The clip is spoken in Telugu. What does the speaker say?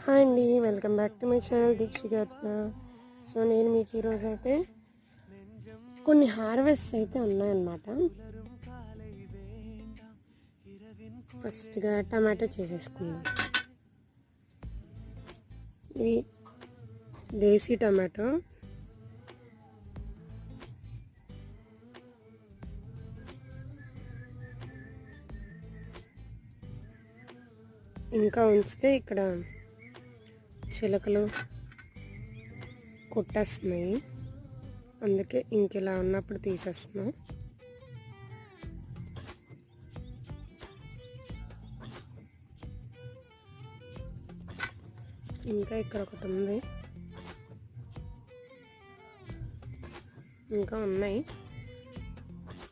హాయ్ అండి, welcome back to my channel దీక్షిగత్న. సో నేను మీకు ఈరోజు అయితే కొన్ని హార్వెస్ట్ అయితే ఉన్నాయన్నమాట. ఫస్ట్గా టమాటో చేసేసుకుందాం. ఇవి దేశీ టమాటో. ఇంకా ఉంచితే ఇక్కడ చిలకలు కొట్టేస్తున్నాయి, అందుకే ఇంకెలా ఉన్నప్పుడు తీసేస్తున్నాం. ఇంకా ఇక్కడ ఒకటి ఉంది, ఇంకా ఉన్నాయి.